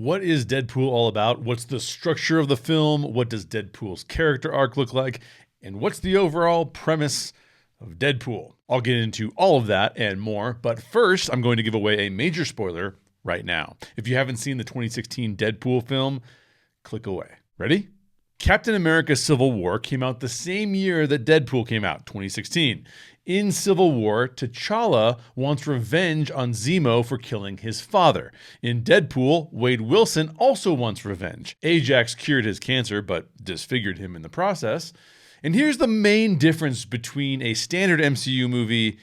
What is Deadpool all about? What's the structure of the film? What does Deadpool's character arc look like? And what's the overall premise of Deadpool? I'll get into all of that and more, but first I'm going to give away a major spoiler right now. If you haven't seen the 2016 Deadpool film, click away. Ready? Captain America Civil War came out the same year that Deadpool came out, 2016. In Civil War, T'Challa wants revenge on Zemo for killing his father. In Deadpool, Wade Wilson also wants revenge. Ajax cured his cancer, but disfigured him in the process. And here's the main difference between a standard MCU movie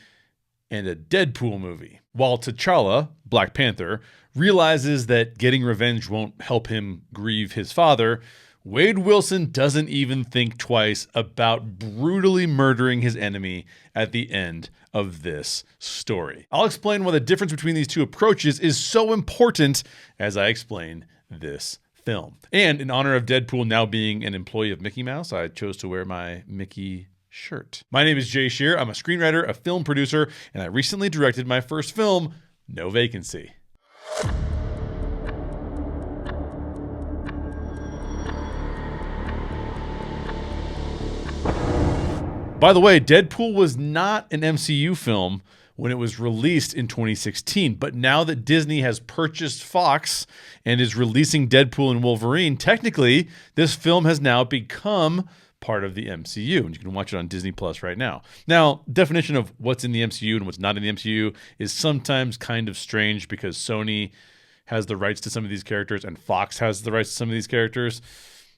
and a Deadpool movie. While T'Challa, Black Panther, realizes that getting revenge won't help him grieve his father, Wade Wilson doesn't even think twice about brutally murdering his enemy at the end of this story. I'll explain why the difference between these two approaches is so important as I explain this film. And in honor of Deadpool now being an employee of Mickey Mouse, I chose to wear my Mickey shirt. My name is Jay Sherer. I'm a screenwriter, a film producer, and I recently directed my first film, No Vacancy. By the way, Deadpool was not an MCU film when it was released in 2016, but now that Disney has purchased Fox and is releasing Deadpool and Wolverine, technically, this film has now become part of the MCU, and you can watch it on Disney Plus right now. Now, definition of what's in the MCU and what's not in the MCU is sometimes kind of strange because Sony has the rights to some of these characters and Fox has the rights to some of these characters.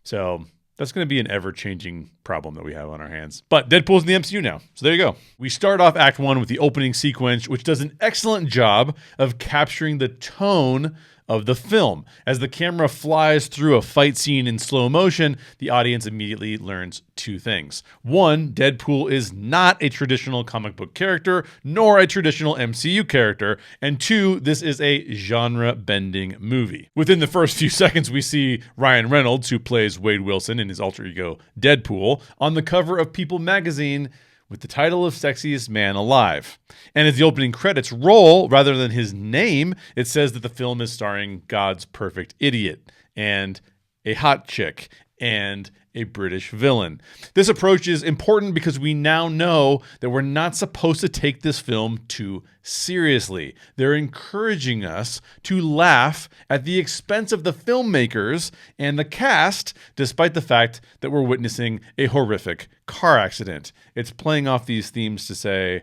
So that's going to be an ever-changing problem that we have on our hands. But Deadpool's in the MCU now, so there you go. We start off Act 1 with the opening sequence, which does an excellent job of capturing the tone of the film. As the camera flies through a fight scene in slow motion, the audience immediately learns two things. One, Deadpool is not a traditional comic book character, nor a traditional MCU character. And two, this is a genre-bending movie. Within the first few seconds, we see Ryan Reynolds, who plays Wade Wilson in his alter ego Deadpool, on the cover of People magazine with the title of Sexiest Man Alive. And as the opening credits roll, rather than his name, it says that the film is starring God's perfect idiot and a hot chick and a British villain. This approach is important because we now know that we're not supposed to take this film too seriously. They're encouraging us to laugh at the expense of the filmmakers and the cast, despite the fact that we're witnessing a horrific car accident. It's playing off these themes to say,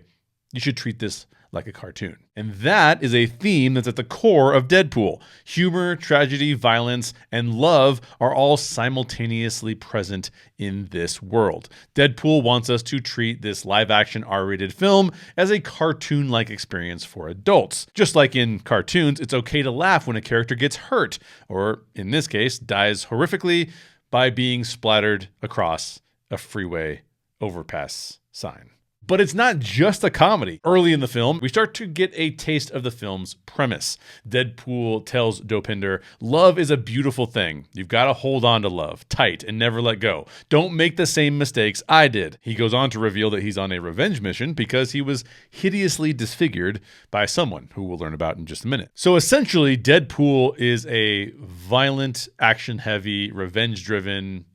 you should treat this like a cartoon. And that is a theme that's at the core of Deadpool. Humor, tragedy, violence, and love are all simultaneously present in this world. Deadpool wants us to treat this live-action R-rated film as a cartoon-like experience for adults. Just like in cartoons, it's okay to laugh when a character gets hurt, or in this case, dies horrifically by being splattered across a freeway overpass sign. But it's not just a comedy. Early in the film, we start to get a taste of the film's premise. Deadpool tells Dopinder, love is a beautiful thing. You've got to hold on to love, tight, and never let go. Don't make the same mistakes I did. He goes on to reveal that he's on a revenge mission because he was hideously disfigured by someone who we'll learn about in just a minute. So essentially, Deadpool is a violent, action-heavy, revenge-driven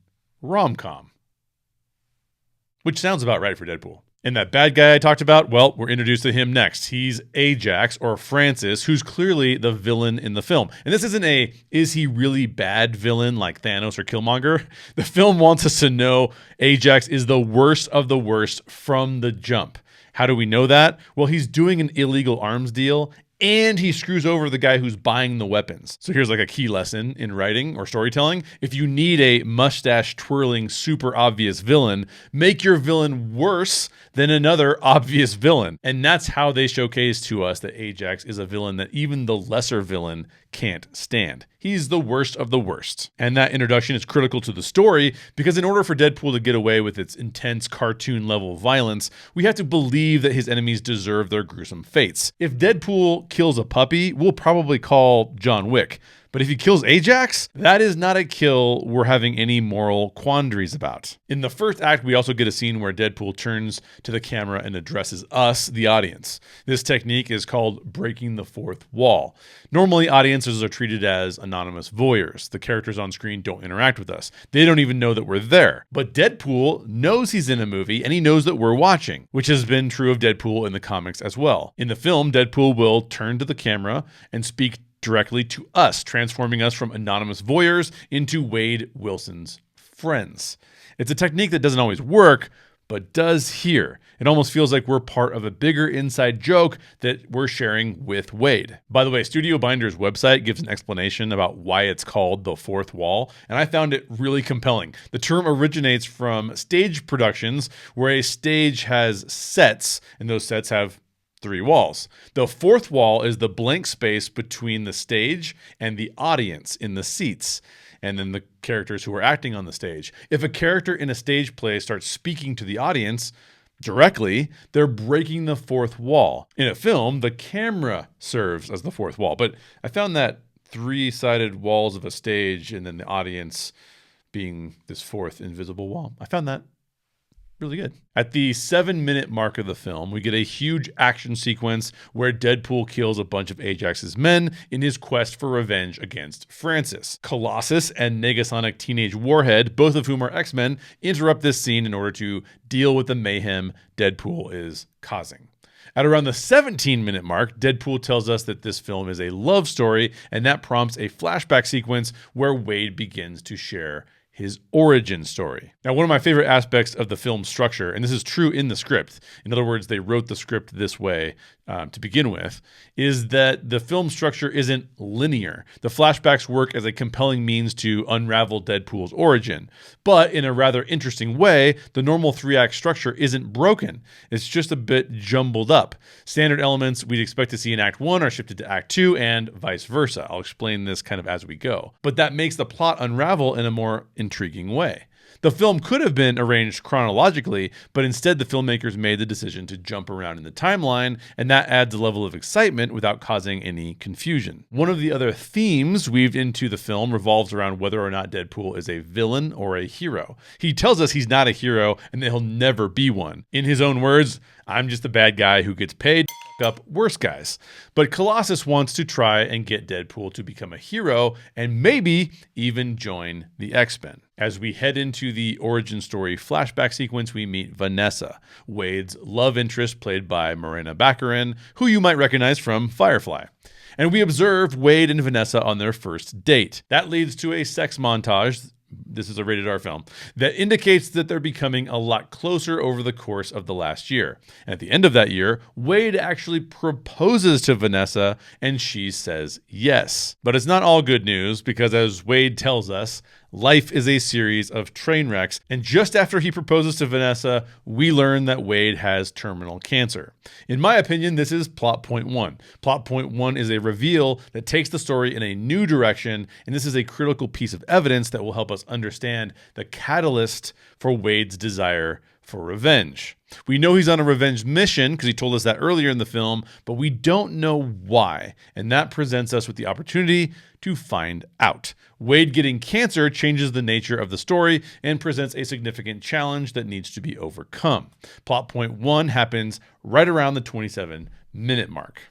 rom-com. Which sounds about right for Deadpool. And that bad guy I talked about, well, we're introduced to him next. He's Ajax, or Francis, who's clearly the villain in the film. And this isn't a, is he really bad villain like Thanos or Killmonger? The film wants us to know Ajax is the worst of the worst from the jump. How do we know that? Well, he's doing an illegal arms deal, and he screws over the guy who's buying the weapons. So here's like a key lesson in writing or storytelling. If you need a mustache twirling, super obvious villain, make your villain worse than another obvious villain. And that's how they showcase to us that Ajax is a villain that even the lesser villain can't stand. He's the worst of the worst. And that introduction is critical to the story because in order for Deadpool to get away with its intense cartoon level violence, we have to believe that his enemies deserve their gruesome fates. If Deadpool kills a puppy, we'll probably call John Wick. But if he kills Ajax, that is not a kill we're having any moral quandaries about. In the first act, we also get a scene where Deadpool turns to the camera and addresses us, the audience. This technique is called breaking the fourth wall. Normally, audiences are treated as anonymous voyeurs. The characters on screen don't interact with us. They don't even know that we're there. But Deadpool knows he's in a movie and he knows that we're watching, which has been true of Deadpool in the comics as well. In the film, Deadpool will turn to the camera and speak directly to us, transforming us from anonymous voyeurs into Wade Wilson's friends. It's a technique that doesn't always work, but does here. It almost feels like we're part of a bigger inside joke that we're sharing with Wade. By the way, Studio Binder's website gives an explanation about why it's called the fourth wall, and I found it really compelling. The term originates from stage productions where a stage has sets, and those sets have 3 walls. The fourth wall is the blank space between the stage and the audience in the seats, and then the characters who are acting on the stage. If a character in a stage play starts speaking to the audience directly, they're breaking the fourth wall. In a film, the camera serves as the fourth wall, but I found that 3-sided walls of a stage and then the audience being this fourth invisible wall, I found that really good. At the 7-minute mark of the film, we get a huge action sequence where Deadpool kills a bunch of Ajax's men in his quest for revenge against Francis. Colossus and Negasonic Teenage Warhead, both of whom are X-Men, interrupt this scene in order to deal with the mayhem Deadpool is causing. At around the 17-minute mark, Deadpool tells us that this film is a love story, and that prompts a flashback sequence where Wade begins to share his origin story. Now, one of my favorite aspects of the film's structure, and this is true in the script, in other words, they wrote the script this way to begin with, is that the film structure isn't linear. The flashbacks work as a compelling means to unravel Deadpool's origin. But in a rather interesting way, the normal 3-act structure isn't broken. It's just a bit jumbled up. Standard elements we'd expect to see in Act 1 are shifted to Act 2 and vice versa. I'll explain this kind of as we go. But that makes the plot unravel in a more intriguing way. The film could have been arranged chronologically, but instead the filmmakers made the decision to jump around in the timeline, and that adds a level of excitement without causing any confusion. One of the other themes weaved into the film revolves around whether or not Deadpool is a villain or a hero. He tells us he's not a hero and that he'll never be one. In his own words, "I'm just a bad guy who gets paid to up worse guys." But Colossus wants to try and get Deadpool to become a hero and maybe even join the X-Men. As we head into the origin story flashback sequence, we meet Vanessa, Wade's love interest played by Morena Baccarin, who you might recognize from Firefly. And we observe Wade and Vanessa on their first date. That leads to a sex montage. This is a rated R film that indicates that they're becoming a lot closer over the course of the last year. And at the end of that year, Wade actually proposes to Vanessa and she says yes. But it's not all good news because, as Wade tells us, life is a series of train wrecks, and just after he proposes to Vanessa, we learn that Wade has terminal cancer. In my opinion, this is plot point 1. Plot point 1 is a reveal that takes the story in a new direction, and this is a critical piece of evidence that will help us understand the catalyst for Wade's desire for revenge. We know he's on a revenge mission because he told us that earlier in the film, but we don't know why, and that presents us with the opportunity to find out. Wade getting cancer changes the nature of the story and presents a significant challenge that needs to be overcome. Plot point 1 happens right around the 27-minute mark.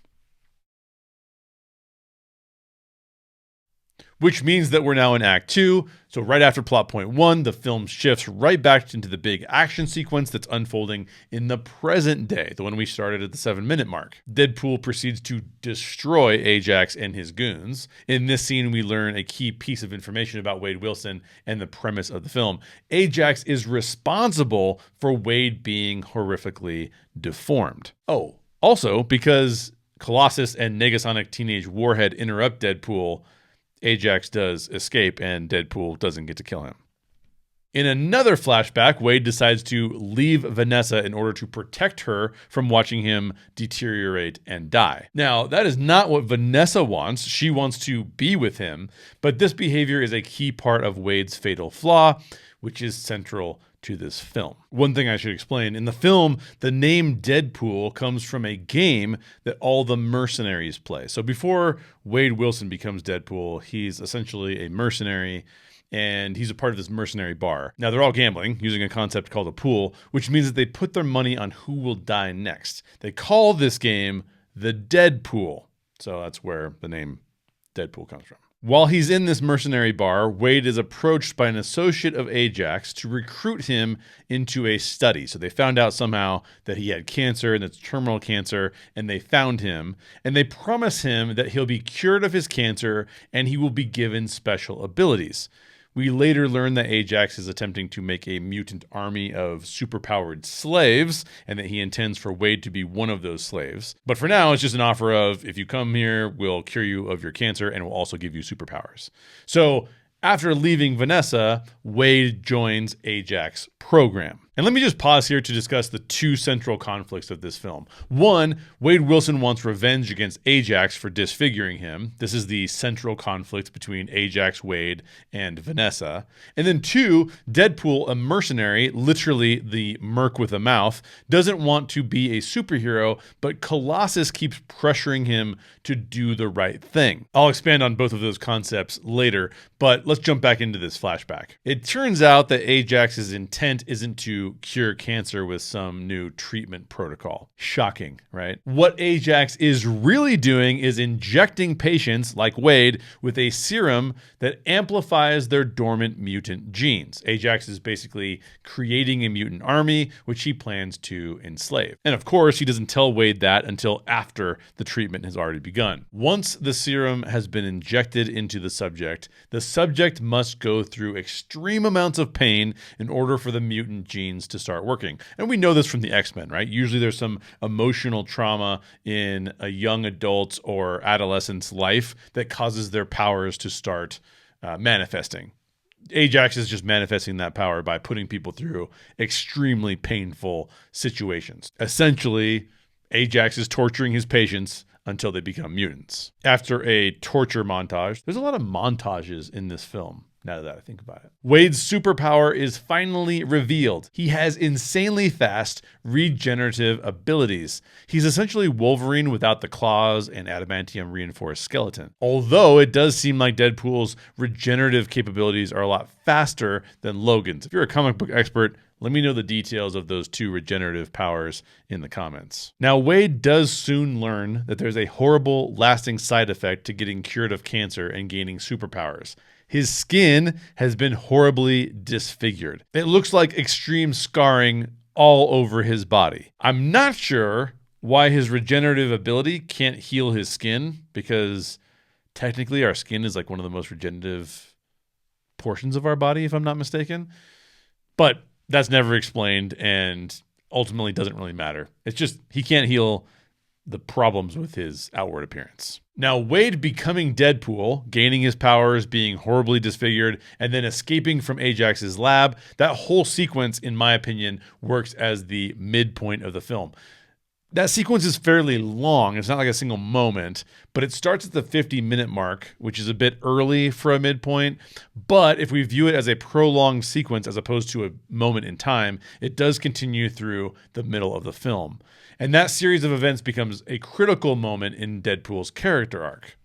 Which means that we're now in Act 2. So right after plot point 1, the film shifts right back into the big action sequence that's unfolding in the present day, the one we started at the 7-minute mark. Deadpool proceeds to destroy Ajax and his goons. In this scene, we learn a key piece of information about Wade Wilson and the premise of the film. Ajax is responsible for Wade being horrifically deformed. Oh, also, because Colossus and Negasonic Teenage Warhead interrupt Deadpool, Ajax does escape and Deadpool doesn't get to kill him. In another flashback, Wade decides to leave Vanessa in order to protect her from watching him deteriorate and die. Now, that is not what Vanessa wants. She wants to be with him, but this behavior is a key part of Wade's fatal flaw, which is central to this film. One thing I should explain, in the film, the name Deadpool comes from a game that all the mercenaries play. So before Wade Wilson becomes Deadpool, he's essentially a mercenary, and he's a part of this mercenary bar. Now, they're all gambling using a concept called a pool, which means that they put their money on who will die next. They call this game the Deadpool. So that's where the name Deadpool comes from. While he's in this mercenary bar, Wade is approached by an associate of Ajax to recruit him into a study. So they found out somehow that he had cancer, and it's terminal cancer, and they found him. And they promise him that he'll be cured of his cancer and he will be given special abilities. We later learn that Ajax is attempting to make a mutant army of superpowered slaves, and that he intends for Wade to be one of those slaves. But for now, it's just an offer of, if you come here, we'll cure you of your cancer and we'll also give you superpowers. So after leaving Vanessa, Wade joins Ajax's program. And let me just pause here to discuss the two central conflicts of this film. One, Wade Wilson wants revenge against Ajax for disfiguring him. This is the central conflict between Ajax, Wade, and Vanessa. And then two, Deadpool, a mercenary, literally the merc with a mouth, doesn't want to be a superhero, but Colossus keeps pressuring him to do the right thing. I'll expand on both of those concepts later, but let's jump back into this flashback. It turns out that Ajax's intent isn't to cure cancer with some new treatment protocol. Shocking, right? What Ajax is really doing is injecting patients like Wade with a serum that amplifies their dormant mutant genes. Ajax is basically creating a mutant army, which he plans to enslave. And of course, he doesn't tell Wade that until after the treatment has already begun. Once the serum has been injected into the subject must go through extreme amounts of pain in order for the mutant genes to start working. And we know this from the X-Men, right? Usually there's some emotional trauma in a young adult's or adolescent's life that causes their powers to start manifesting. Ajax is just manifesting that power by putting people through extremely painful situations. Essentially, Ajax is torturing his patients until they become mutants. After a torture montage, there's a lot of montages in this film, now that I think about it. Wade's superpower is finally revealed. He has insanely fast regenerative abilities. He's essentially Wolverine without the claws and adamantium reinforced skeleton. Although it does seem like Deadpool's regenerative capabilities are a lot faster than Logan's. If you're a comic book expert, let me know the details of those two regenerative powers in the comments. Now, Wade does soon learn that there's a horrible, lasting side effect to getting cured of cancer and gaining superpowers. His skin has been horribly disfigured. It looks like extreme scarring all over his body. I'm not sure why his regenerative ability can't heal his skin, because technically our skin is like one of the most regenerative portions of our body, if I'm not mistaken. But that's never explained and ultimately doesn't really matter. It's just he can't heal the problems with his outward appearance. Now, Wade becoming Deadpool, gaining his powers, being horribly disfigured, and then escaping from Ajax's lab, that whole sequence, in my opinion, works as the midpoint of the film. That sequence is fairly long. It's not like a single moment, but it starts at the 50-minute mark, which is a bit early for a midpoint. But if we view it as a prolonged sequence as opposed to a moment in time, it does continue through the middle of the film. And that series of events becomes a critical moment in Deadpool's character arc.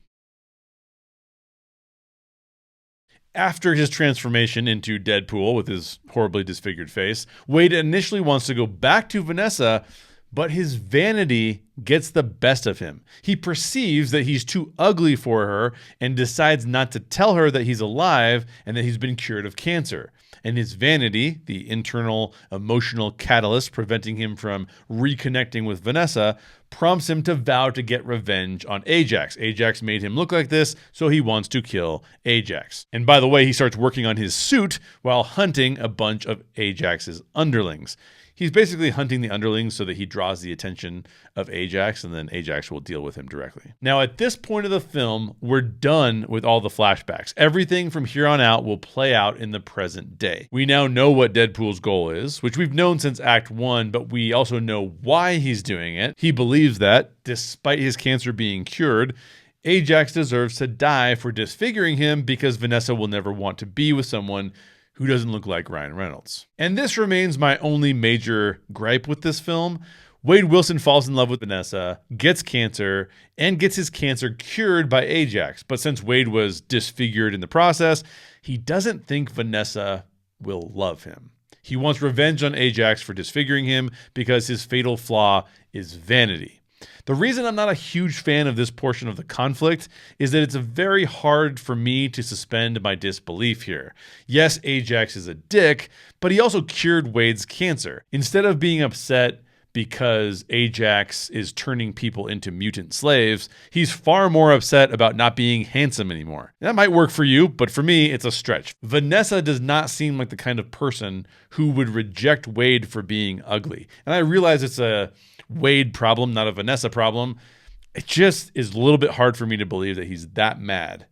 After his transformation into Deadpool with his horribly disfigured face, Wade initially wants to go back to Vanessa, but his vanity gets the best of him. He perceives that he's too ugly for her and decides not to tell her that he's alive and that he's been cured of cancer. And his vanity, the internal emotional catalyst preventing him from reconnecting with Vanessa, prompts him to vow to get revenge on Ajax. Ajax made him look like this, so he wants to kill Ajax. And by the way, he starts working on his suit while hunting a bunch of Ajax's underlings. He's basically hunting the underlings so that he draws the attention of Ajax, and then Ajax will deal with him directly. Now, at this point of the film, we're done with all the flashbacks. Everything from here on out will play out in the present day. We now know what Deadpool's goal is, which we've known since Act 1, but we also know why he's doing it. He believes that, despite his cancer being cured, Ajax deserves to die for disfiguring him because Vanessa will never want to be with someone who doesn't look like Ryan Reynolds. And this remains my only major gripe with this film. Wade Wilson falls in love with Vanessa, gets cancer, and gets his cancer cured by Ajax. But since Wade was disfigured in the process, he doesn't think Vanessa will love him. He wants revenge on Ajax for disfiguring him because his fatal flaw is vanity. The reason I'm not a huge fan of this portion of the conflict is that it's very hard for me to suspend my disbelief here. Yes, Ajax is a dick, but he also cured Wade's cancer. Instead of being upset because Ajax is turning people into mutant slaves, he's far more upset about not being handsome anymore. That might work for you, but for me, it's a stretch. Vanessa does not seem like the kind of person who would reject Wade for being ugly. And I realize it's a Wade problem, not a Vanessa problem. It just is a little bit hard for me to believe that he's that mad,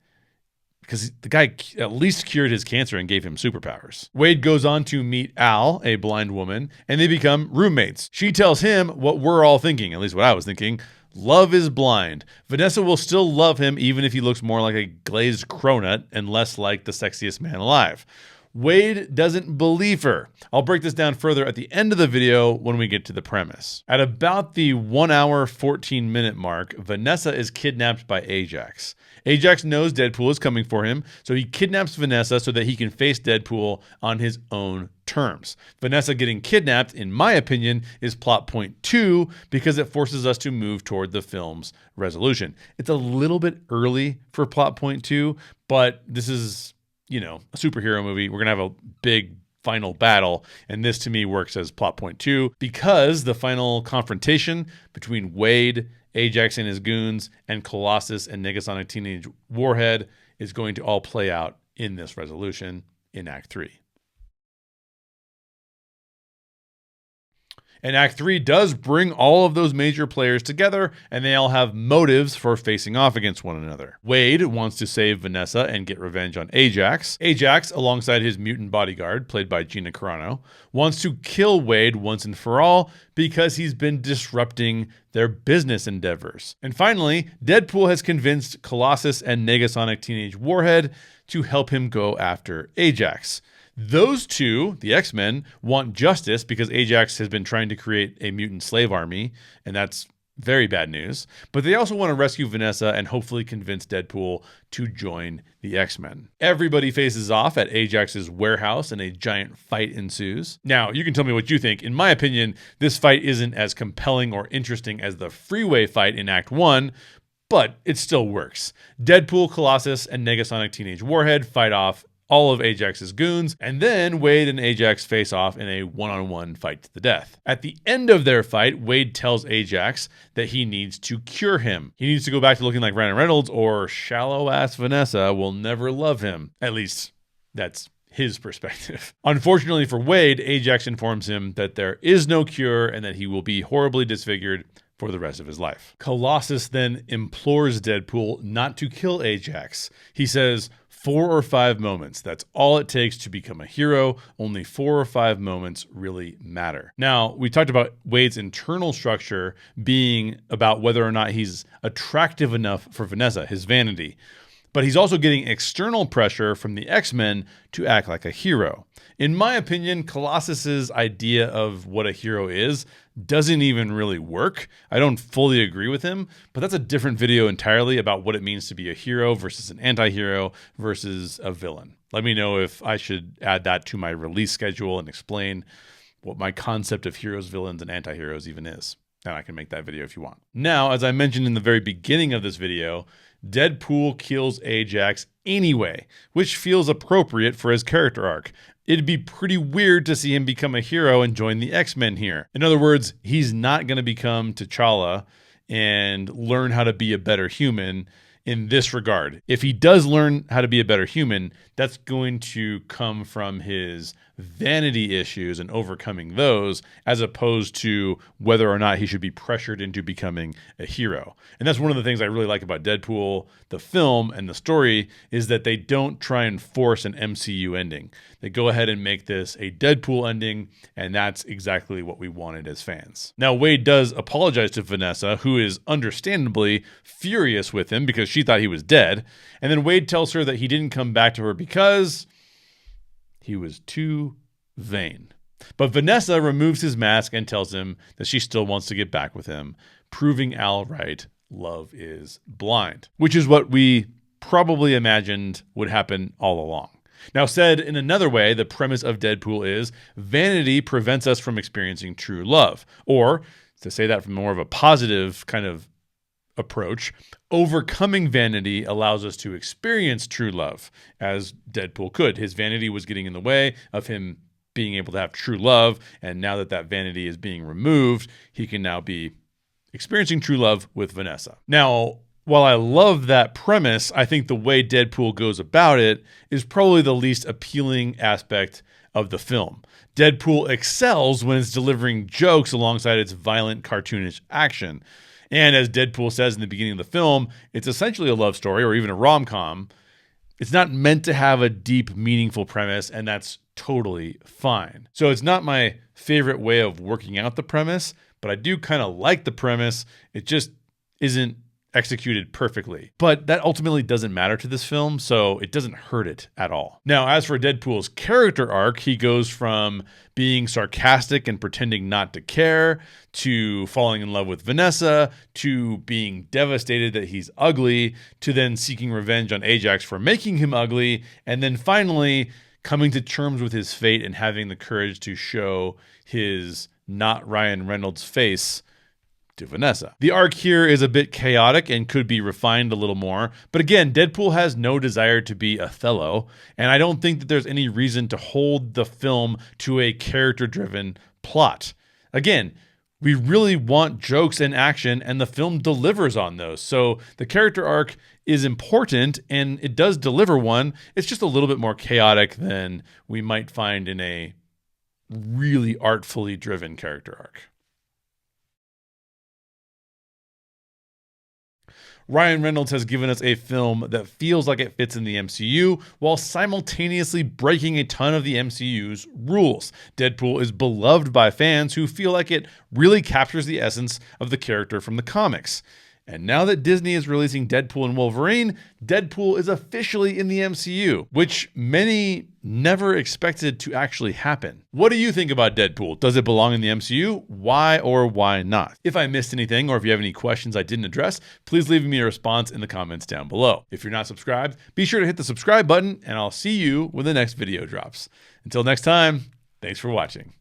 because the guy at least cured his cancer and gave him superpowers. Wade goes on to meet Al, a blind woman, and they become roommates. She tells him what we're all thinking, at least what I was thinking. Love is blind. Vanessa will still love him even if he looks more like a glazed cronut and less like the sexiest man alive. Wade doesn't believe her. I'll break this down further at the end of the video when we get to the premise. At about the 1 hour, 14 minute mark, Vanessa is kidnapped by Ajax. Ajax knows Deadpool is coming for him, so he kidnaps Vanessa so that he can face Deadpool on his own terms. Vanessa getting kidnapped, in my opinion, is plot point 2 because it forces us to move toward the film's resolution. It's a little bit early for plot point 2, but this is, you know, a superhero movie. We're going to have a big final battle, and this to me works as plot point 2 because the final confrontation between Wade, Ajax and his goons, and Colossus and Negasonic Teenage Warhead is going to all play out in this resolution in Act 3. And Act 3 does bring all of those major players together, and they all have motives for facing off against one another. Wade wants to save Vanessa and get revenge on Ajax. Ajax, alongside his mutant bodyguard, played by Gina Carano, wants to kill Wade once and for all because he's been disrupting their business endeavors. And finally, Deadpool has convinced Colossus and Negasonic Teenage Warhead to help him go after Ajax. Those two, the X-Men, want justice because Ajax has been trying to create a mutant slave army, and that's very bad news. But they also want to rescue Vanessa and hopefully convince Deadpool to join the X-Men. Everybody faces off at Ajax's warehouse and a giant fight ensues. Now, you can tell me what you think. In my opinion, this fight isn't as compelling or interesting as the freeway fight in Act 1, but it still works. Deadpool, Colossus, and Negasonic Teenage Warhead fight off all of Ajax's goons, and then Wade and Ajax face off in a one-on-one fight to the death. At the end of their fight, Wade tells Ajax that he needs to cure him. He needs to go back to looking like Ryan Reynolds, or shallow-ass Vanessa will never love him. At least, that's his perspective. Unfortunately for Wade, Ajax informs him that there is no cure and that he will be horribly disfigured for the rest of his life. Colossus then implores Deadpool not to kill Ajax. He says, 4 or 5 moments. That's all it takes to become a hero. Only 4 or 5 moments really matter. Now, we talked about Wade's internal structure being about whether or not he's attractive enough for Vanessa, his vanity. But he's also getting external pressure from the X-Men to act like a hero. In my opinion, Colossus's idea of what a hero is doesn't even really work. I don't fully agree with him, but that's a different video entirely about what it means to be a hero versus an anti-hero versus a villain. Let me know if I should add that to my release schedule and explain what my concept of heroes, villains, and anti-heroes even is. And I can make that video if you want. Now, as I mentioned in the very beginning of this video, Deadpool kills Ajax anyway, which feels appropriate for his character arc. It'd be pretty weird to see him become a hero and join the X-Men here. In other words, he's not going to become T'Challa and learn how to be a better human in this regard. If he does learn how to be a better human, that's going to come from his vanity issues and overcoming those, as opposed to whether or not he should be pressured into becoming a hero. And that's one of the things I really like about Deadpool, the film and the story, is that they don't try and force an MCU ending. They go ahead and make this a Deadpool ending, and that's exactly what we wanted as fans. Now, Wade does apologize to Vanessa, who is understandably furious with him because she thought he was dead. And then Wade tells her that he didn't come back to her because He was too vain. But Vanessa removes his mask and tells him that she still wants to get back with him, proving Al right. Love is blind, which is what we probably imagined would happen all along. Now, said in another way, the premise of Deadpool is vanity prevents us from experiencing true love. Or, to say that from more of a positive kind of approach, overcoming vanity allows us to experience true love, as Deadpool could. His vanity was getting in the way of him being able to have true love, and now that that vanity is being removed, he can now be experiencing true love with Vanessa. Now, while I love that premise, I think the way Deadpool goes about it is probably the least appealing aspect of the film. Deadpool excels when it's delivering jokes alongside its violent, cartoonish action. And as Deadpool says in the beginning of the film, it's essentially a love story or even a rom-com. It's not meant to have a deep, meaningful premise, and that's totally fine. So it's not my favorite way of working out the premise, but I do kind of like the premise. It just isn't executed perfectly. But that ultimately doesn't matter to this film, so it doesn't hurt it at all. Now, as for Deadpool's character arc, he goes from being sarcastic and pretending not to care, to falling in love with Vanessa, to being devastated that he's ugly, to then seeking revenge on Ajax for making him ugly, and then finally coming to terms with his fate and having the courage to show his not Ryan Reynolds face to Vanessa. The arc here is a bit chaotic and could be refined a little more, but again, Deadpool has no desire to be Othello, and I don't think that there's any reason to hold the film to a character-driven plot. Again, we really want jokes and action, and the film delivers on those. So the character arc is important, and it does deliver one. It's just a little bit more chaotic than we might find in a really artfully driven character arc. Ryan Reynolds has given us a film that feels like it fits in the MCU while simultaneously breaking a ton of the MCU's rules. Deadpool is beloved by fans who feel like it really captures the essence of the character from the comics. And now that Disney is releasing Deadpool and Wolverine, Deadpool is officially in the MCU, which many never expected to actually happen. What do you think about Deadpool? Does it belong in the MCU? Why or why not? If I missed anything or if you have any questions I didn't address, please leave me a response in the comments down below. If you're not subscribed, be sure to hit the subscribe button and I'll see you when the next video drops. Until next time, thanks for watching.